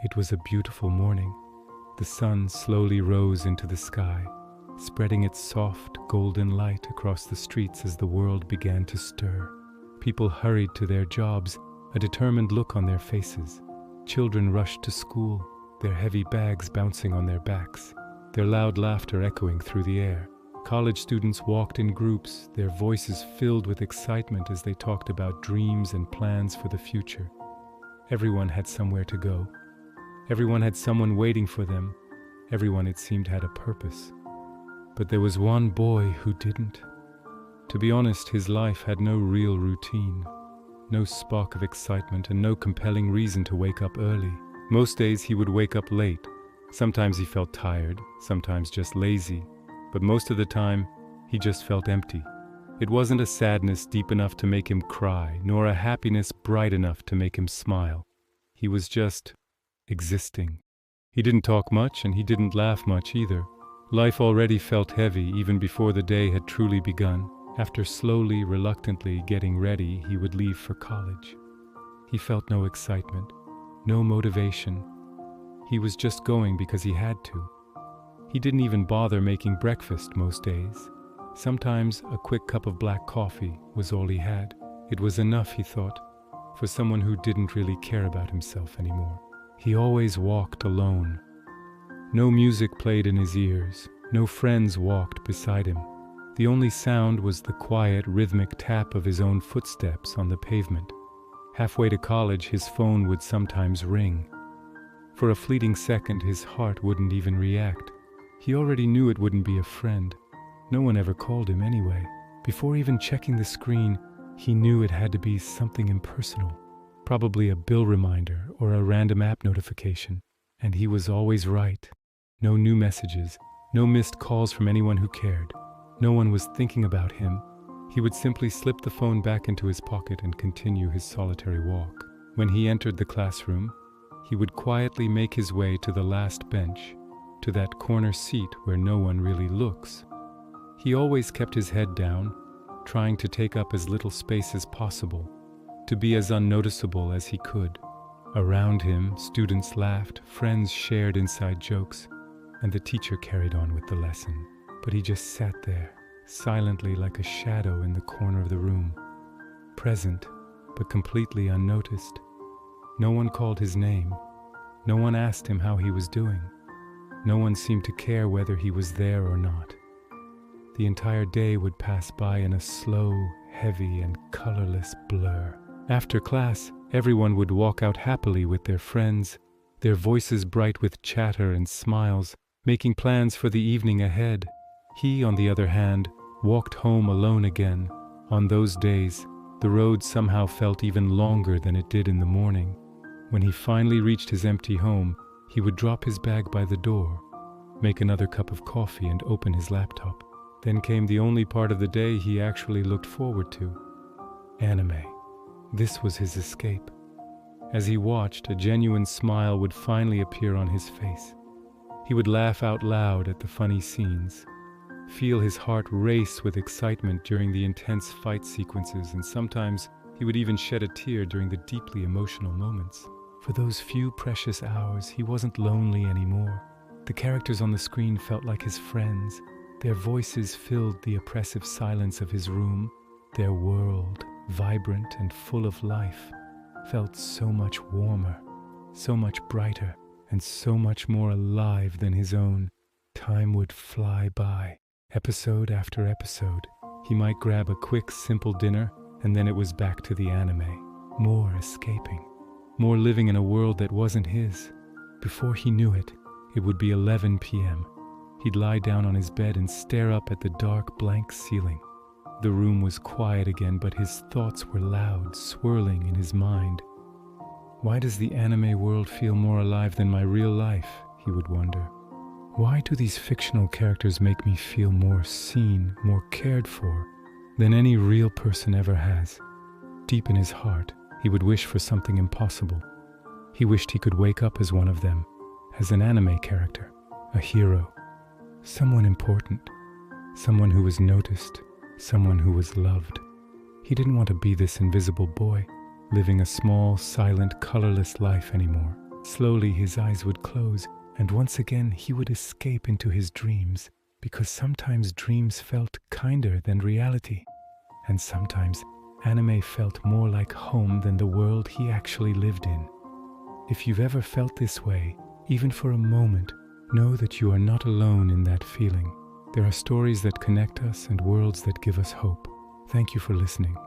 It was a beautiful morning. The sun slowly rose into the sky, spreading its soft, golden light across the streets as the world began to stir. People hurried to their jobs, a determined look on their faces. Children rushed to school, their heavy bags bouncing on their backs, their loud laughter echoing through the air. College students walked in groups, their voices filled with excitement as they talked about dreams and plans for the future. Everyone had somewhere to go. Everyone had someone waiting for them. Everyone, it seemed, had a purpose. But there was one boy who didn't. To be honest, his life had no real routine, no spark of excitement, and no compelling reason to wake up early. Most days he would wake up late. Sometimes he felt tired, sometimes just lazy, but most of the time he just felt empty. It wasn't a sadness deep enough to make him cry, nor a happiness bright enough to make him smile. He was just existing. He didn't talk much, and he didn't laugh much either. Life already felt heavy even before the day had truly begun. After slowly, reluctantly getting ready, he would leave for college. He felt no excitement, no motivation. He was just going because he had to. He didn't even bother making breakfast most days. Sometimes a quick cup of black coffee was all he had. It was enough, he thought, for someone who didn't really care about himself anymore. He always walked alone. No music played in his ears. No friends walked beside him. The only sound was the quiet, rhythmic tap of his own footsteps on the pavement. Halfway to college, his phone would sometimes ring. For a fleeting second, his heart wouldn't even react. He already knew it wouldn't be a friend. No one ever called him anyway. Before even checking the screen, he knew it had to be something impersonal. Probably a bill reminder or a random app notification. And he was always right. No new messages, no missed calls from anyone who cared. No one was thinking about him. He would simply slip the phone back into his pocket and continue his solitary walk. When he entered the classroom, he would quietly make his way to the last bench, to that corner seat where no one really looks. He always kept his head down, trying to take up as little space as possible, to be as unnoticeable as he could. Around him, students laughed, friends shared inside jokes, and the teacher carried on with the lesson. But he just sat there, silently like a shadow in the corner of the room, present, but completely unnoticed. No one called his name. No one asked him how he was doing. No one seemed to care whether he was there or not. The entire day would pass by in a slow, heavy, and colorless blur. After class, everyone would walk out happily with their friends, their voices bright with chatter and smiles, making plans for the evening ahead. He, on the other hand, walked home alone again. On those days, the road somehow felt even longer than it did in the morning. When he finally reached his empty home, he would drop his bag by the door, make another cup of coffee, and open his laptop. Then came the only part of the day he actually looked forward to: anime. This was his escape. As he watched, a genuine smile would finally appear on his face. He would laugh out loud at the funny scenes, feel his heart race with excitement during the intense fight sequences, and sometimes he would even shed a tear during the deeply emotional moments. For those few precious hours, he wasn't lonely anymore. The characters on the screen felt like his friends. Their voices filled the oppressive silence of his room. Their world, vibrant and full of life, felt so much warmer, so much brighter, and so much more alive than his own. Time would fly by. Episode after episode, he might grab a quick, simple dinner, and then it was back to the anime. More escaping, more living in a world that wasn't his. Before he knew it, it would be 11 p.m. He'd lie down on his bed and stare up at the dark, blank ceiling. The room was quiet again, but his thoughts were loud, swirling in his mind. Why does the anime world feel more alive than my real life? He would wonder. Why do these fictional characters make me feel more seen, more cared for than any real person ever has? Deep in his heart, he would wish for something impossible. He wished he could wake up as one of them, as an anime character, a hero, someone important, someone who was noticed, someone who was loved. He didn't want to be this invisible boy, living a small, silent, colorless life anymore. Slowly his eyes would close, and once again he would escape into his dreams, because sometimes dreams felt kinder than reality, and sometimes anime felt more like home than the world he actually lived in. If you've ever felt this way, even for a moment, know that you are not alone in that feeling. There are stories that connect us and worlds that give us hope. Thank you for listening.